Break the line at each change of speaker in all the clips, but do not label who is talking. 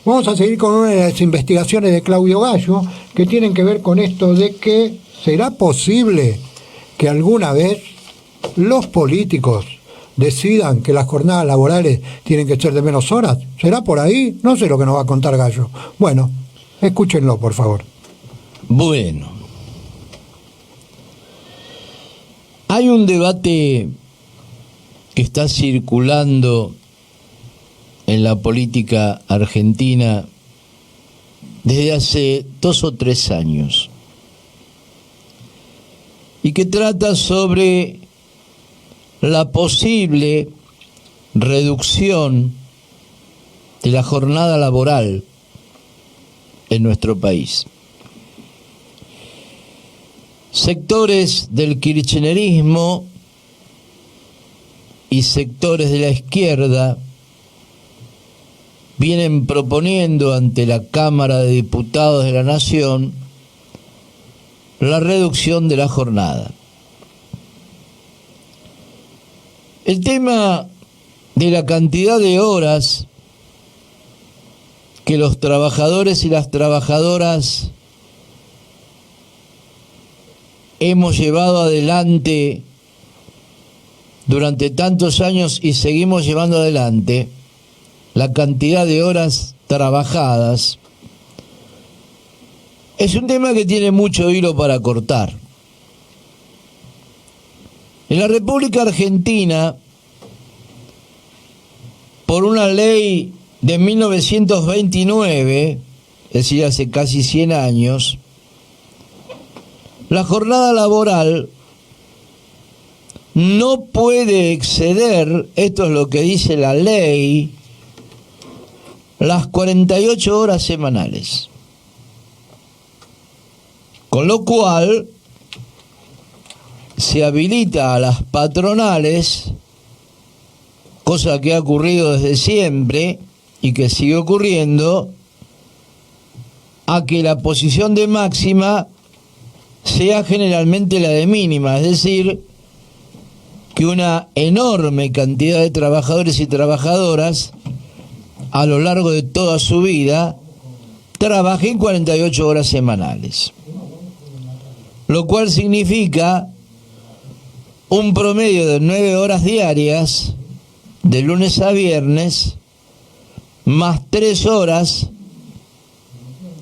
Vamos a seguir con una de las investigaciones de Claudio Gallo, que tienen que ver con esto de que será posible que alguna vez los políticos decidan que las jornadas laborales tienen que ser de menos horas. ¿Será por ahí? No sé lo que nos va a contar Gallo. Bueno, escúchenlo, por favor.
Bueno, hay un debate que está circulando en la política argentina desde hace 2 o 3 años y que trata sobre la posible reducción de la jornada laboral en nuestro país. Sectores del kirchnerismo y sectores de la izquierda vienen proponiendo ante la Cámara de Diputados de la Nación la reducción de la jornada. El tema de la cantidad de horas que los trabajadores y las trabajadoras hemos llevado adelante durante tantos años y seguimos llevando adelante, la cantidad de horas trabajadas, es un tema que tiene mucho hilo para cortar. En la República Argentina, por una ley de 1929, es decir, hace casi 100 años, la jornada laboral no puede exceder, esto es lo que dice la ley, las 48 horas semanales. Con lo cual se habilita a las patronales, cosa que ha ocurrido desde siempre y que sigue ocurriendo, a que la posición de máxima sea generalmente la de mínima, es decir, que una enorme cantidad de trabajadores y trabajadoras a lo largo de toda su vida trabajen 48 horas semanales, lo cual significa un promedio de 9 horas diarias de lunes a viernes más 3 horas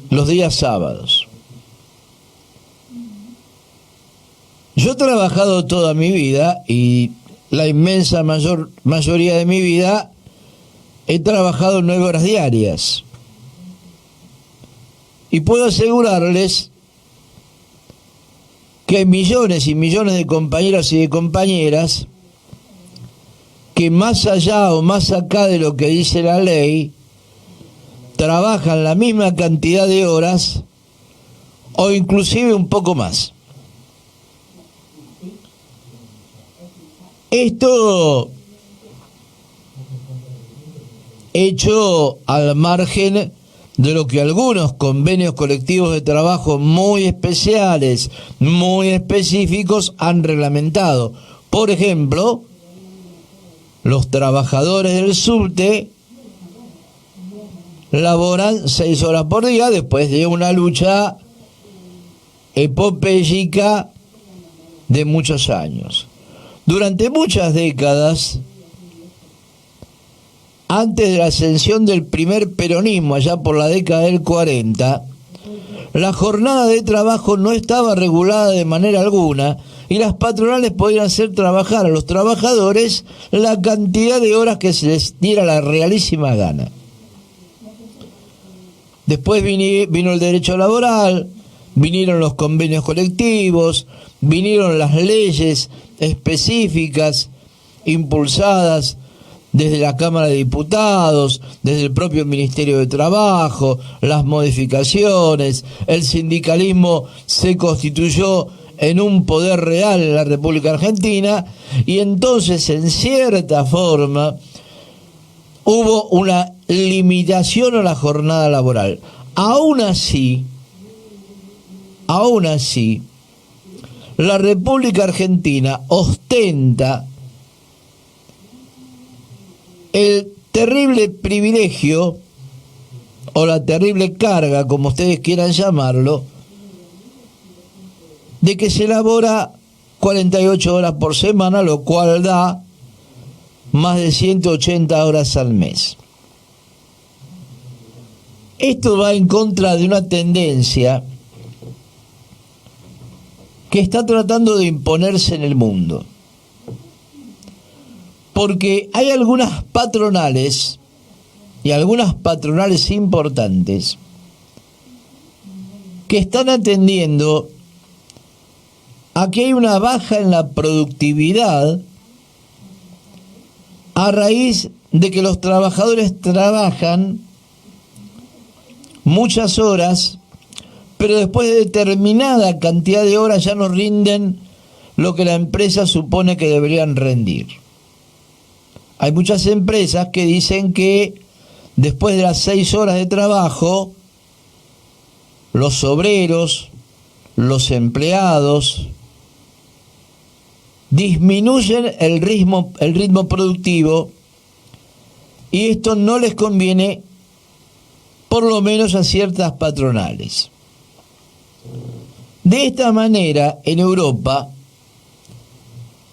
los días sábados. Yo he trabajado toda mi vida y la inmensa mayoría de mi vida he trabajado 9 horas diarias. Y puedo asegurarles que hay millones y millones de compañeros y de compañeras que más allá o más acá de lo que dice la ley, trabajan la misma cantidad de horas o inclusive un poco más. Esto hecho al margen de lo que algunos convenios colectivos de trabajo muy especiales, muy específicos han reglamentado. Por ejemplo, los trabajadores del subte laboran 6 horas por día después de una lucha epopéyica de muchos años. Durante muchas décadas, antes de la ascensión del primer peronismo, allá por la década del 40, la jornada de trabajo no estaba regulada de manera alguna y las patronales podían hacer trabajar a los trabajadores la cantidad de horas que se les diera la realísima gana. Después vino el derecho laboral, vinieron los convenios colectivos, vinieron las leyes específicas impulsadas desde la Cámara de Diputados, desde el propio Ministerio de Trabajo, las modificaciones, el sindicalismo se constituyó en un poder real en la República Argentina y entonces en cierta forma hubo una limitación a la jornada laboral. Aún así, la República Argentina ostenta el terrible privilegio o la terrible carga, como ustedes quieran llamarlo, de que se elabora 48 horas por semana, lo cual da más de 180 horas al mes. Esto va en contra de una tendencia que está tratando de imponerse en el mundo. Porque hay algunas patronales, y algunas patronales importantes, que están atendiendo a que hay una baja en la productividad a raíz de que los trabajadores trabajan muchas horas, pero después de determinada cantidad de horas ya no rinden lo que la empresa supone que deberían rendir. Hay muchas empresas que dicen que después de las 6 horas de trabajo, los obreros, los empleados, disminuyen el ritmo productivo, y esto no les conviene, por lo menos a ciertas patronales. De esta manera, en Europa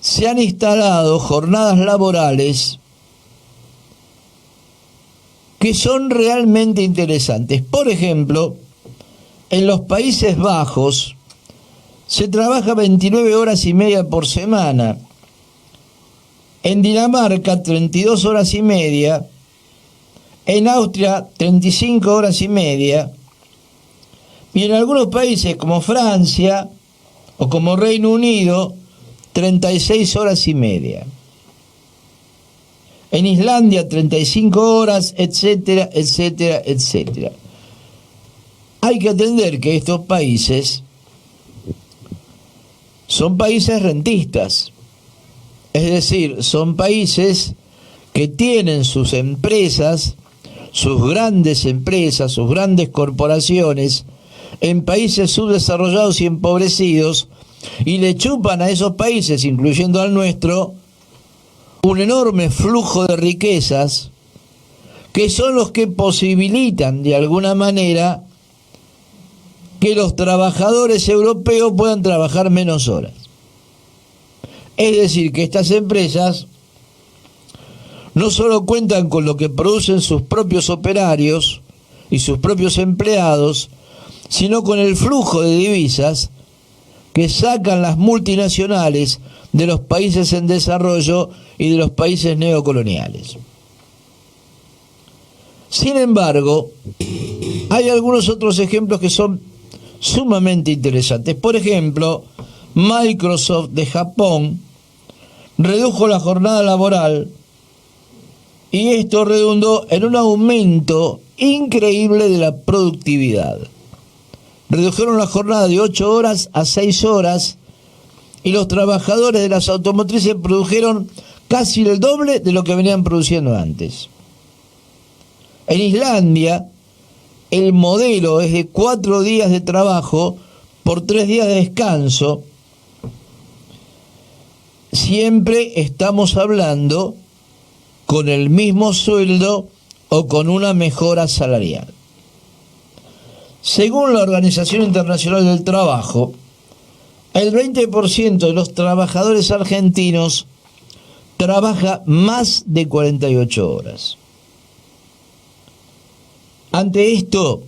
se han instalado jornadas laborales que son realmente interesantes. Por ejemplo, en los Países Bajos se trabaja 29 horas y media por semana. En Dinamarca, 32 horas y media. En Austria, 35 horas y media. Y en algunos países como Francia o como Reino Unido, 36 horas y media. En Islandia, 35 horas, etcétera, etcétera, etcétera. Hay que entender que estos países son países rentistas. Es decir, son países que tienen sus empresas, sus grandes empresas, sus grandes corporaciones, en países subdesarrollados y empobrecidos, y le chupan a esos países, incluyendo al nuestro, un enorme flujo de riquezas que son los que posibilitan de alguna manera que los trabajadores europeos puedan trabajar menos horas. Es decir, que estas empresas no solo cuentan con lo que producen sus propios operarios y sus propios empleados, sino con el flujo de divisas que sacan las multinacionales de los países en desarrollo y de los países neocoloniales. Sin embargo, hay algunos otros ejemplos que son sumamente interesantes. Por ejemplo, Microsoft de Japón redujo la jornada laboral y esto redundó en un aumento increíble de la productividad. Redujeron la jornada de 8 horas a 6 horas y los trabajadores de las automotrices produjeron casi el doble de lo que venían produciendo antes. En Islandia, el modelo es de 4 días de trabajo por 3 días de descanso. Siempre estamos hablando con el mismo sueldo o con una mejora salarial. Según la Organización Internacional del Trabajo, el 20% de los trabajadores argentinos trabaja más de 48 horas. Ante esto,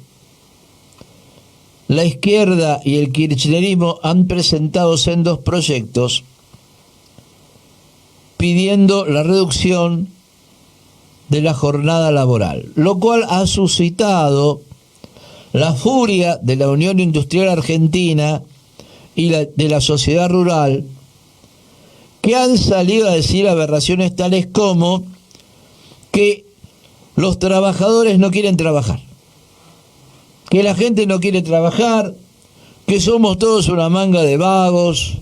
la izquierda y el kirchnerismo han presentado sendos proyectos pidiendo la reducción de la jornada laboral, lo cual ha suscitado la furia de la Unión Industrial Argentina y de la sociedad rural, que han salido a decir aberraciones tales como que los trabajadores no quieren trabajar, que la gente no quiere trabajar, que somos todos una manga de vagos,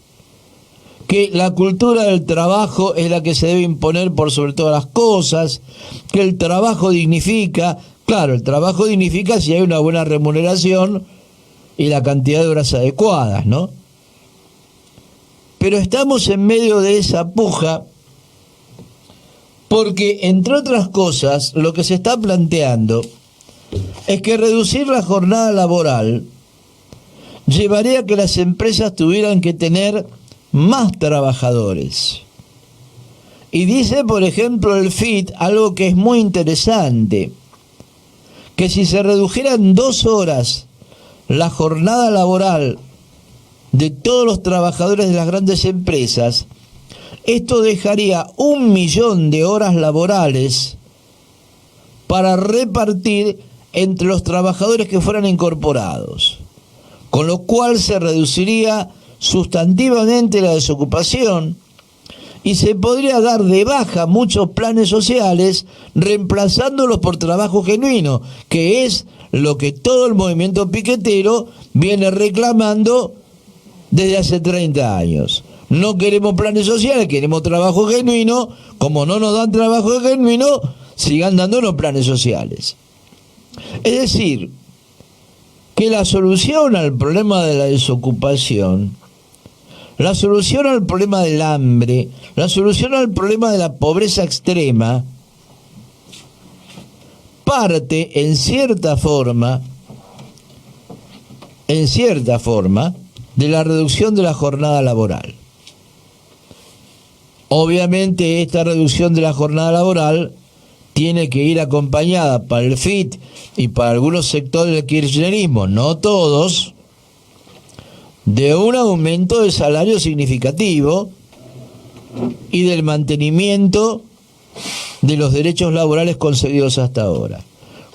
que la cultura del trabajo es la que se debe imponer por sobre todas las cosas, que el trabajo dignifica. Claro, el trabajo dignifica si hay una buena remuneración y la cantidad de horas adecuadas, ¿no? Pero estamos en medio de esa puja porque, entre otras cosas, lo que se está planteando es que reducir la jornada laboral llevaría a que las empresas tuvieran que tener más trabajadores. Y dice, por ejemplo, el FIT algo que es muy interesante, que si se redujeran 2 horas la jornada laboral de todos los trabajadores de las grandes empresas, esto dejaría 1 millón de horas laborales para repartir entre los trabajadores que fueran incorporados, con lo cual se reduciría sustantivamente la desocupación y se podría dar de baja muchos planes sociales reemplazándolos por trabajo genuino, que es lo que todo el movimiento piquetero viene reclamando desde hace 30 años. No queremos planes sociales, queremos trabajo genuino. Como no nos dan trabajo genuino, sigan dándonos planes sociales. Es decir, que la solución al problema de la desocupación, la solución al problema del hambre, la solución al problema de la pobreza extrema, parte en cierta forma, de la reducción de la jornada laboral. Obviamente esta reducción de la jornada laboral tiene que ir acompañada para el FIT y para algunos sectores del kirchnerismo, no todos, de un aumento de salario significativo y del mantenimiento de los derechos laborales concedidos hasta ahora.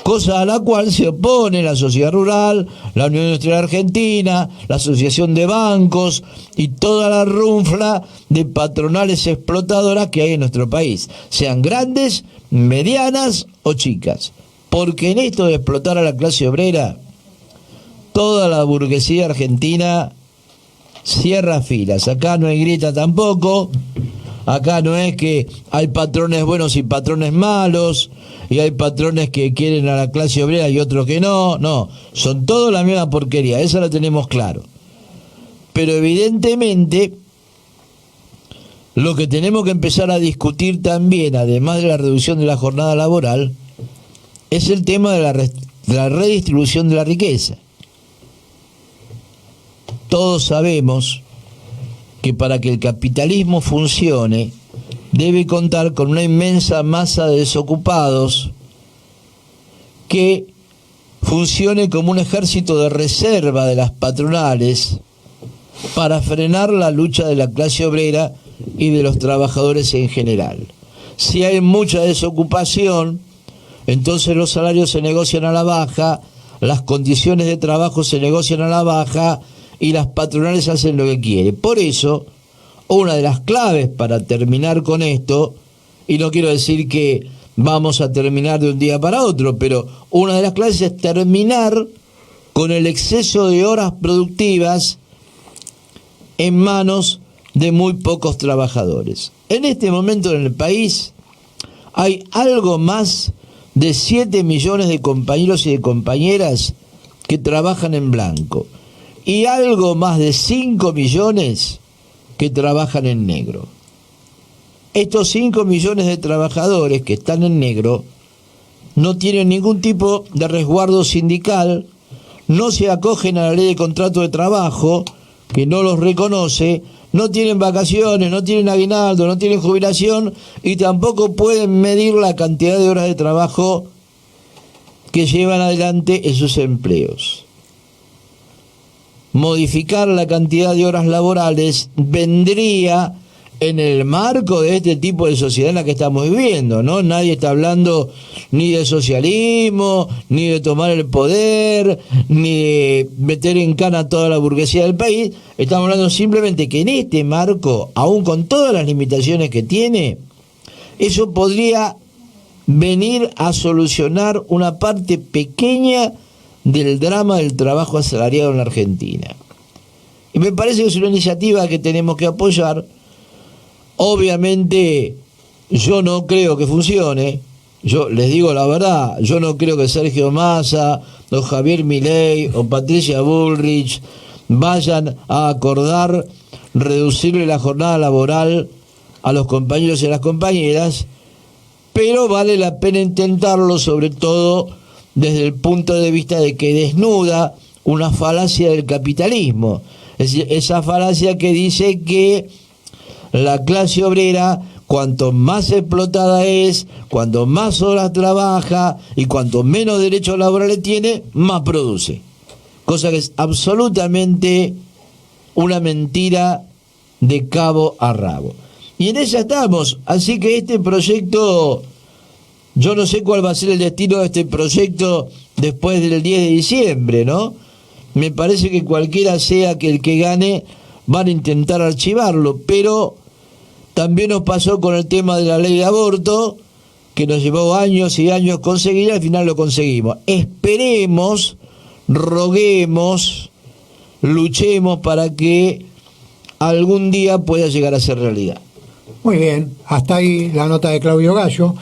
Cosa a la cual se opone la sociedad rural, la Unión Industrial Argentina, la Asociación de Bancos y toda la runfla de patronales explotadoras que hay en nuestro país, sean grandes, medianas o chicas. Porque en esto de explotar a la clase obrera, toda la burguesía argentina cierra filas. Acá no hay grieta tampoco. Acá no es que hay patrones buenos y patrones malos, y hay patrones que quieren a la clase obrera y otros que no. No, son todos la misma porquería, eso lo tenemos claro. Pero evidentemente lo que tenemos que empezar a discutir también, además de la reducción de la jornada laboral, es el tema de la redistribución de la riqueza. Todos sabemos que para que el capitalismo funcione debe contar con una inmensa masa de desocupados que funcione como un ejército de reserva de las patronales para frenar la lucha de la clase obrera y de los trabajadores en general. Si hay mucha desocupación, entonces los salarios se negocian a la baja, las condiciones de trabajo se negocian a la baja y las patronales hacen lo que quieren. Por eso, una de las claves para terminar con esto, y no quiero decir que vamos a terminar de un día para otro, pero una de las claves es terminar con el exceso de horas productivas en manos de muy pocos trabajadores. En este momento en el país hay algo más de 7 millones de compañeros y de compañeras que trabajan en blanco y algo más de 5 millones que trabajan en negro. Estos 5 millones de trabajadores que están en negro no tienen ningún tipo de resguardo sindical, no se acogen a la ley de contrato de trabajo, que no los reconoce, no tienen vacaciones, no tienen aguinaldo, no tienen jubilación y tampoco pueden medir la cantidad de horas de trabajo que llevan adelante en sus empleos. Modificar la cantidad de horas laborales vendría en el marco de este tipo de sociedad en la que estamos viviendo, ¿no? Nadie está hablando ni de socialismo, ni de tomar el poder, ni de meter en cana a toda la burguesía del país. Estamos hablando simplemente que en este marco, aún con todas las limitaciones que tiene, eso podría venir a solucionar una parte pequeña del drama del trabajo asalariado en la Argentina. Y me parece que es una iniciativa que tenemos que apoyar. Obviamente yo no creo que funcione, yo les digo la verdad, yo no creo que Sergio Massa o Javier Milei o Patricia Bullrich vayan a acordar reducirle la jornada laboral a los compañeros y a las compañeras, pero vale la pena intentarlo, sobre todo desde el punto de vista de que desnuda una falacia del capitalismo. Es decir, esa falacia que dice que la clase obrera, cuanto más explotada es, cuanto más horas trabaja y cuanto menos derechos laborales tiene, más produce. Cosa que es absolutamente una mentira de cabo a rabo. Y en ella estamos. Así que este proyecto, yo no sé cuál va a ser el destino de este proyecto después del 10 de diciembre, ¿no? Me parece que cualquiera sea que el que gane, van a intentar archivarlo, pero también nos pasó con el tema de la ley de aborto, que nos llevó años y años conseguir, y al final lo conseguimos. Esperemos, roguemos, luchemos para que algún día pueda llegar a ser realidad.
Muy bien, hasta ahí la nota de Claudio Gallo.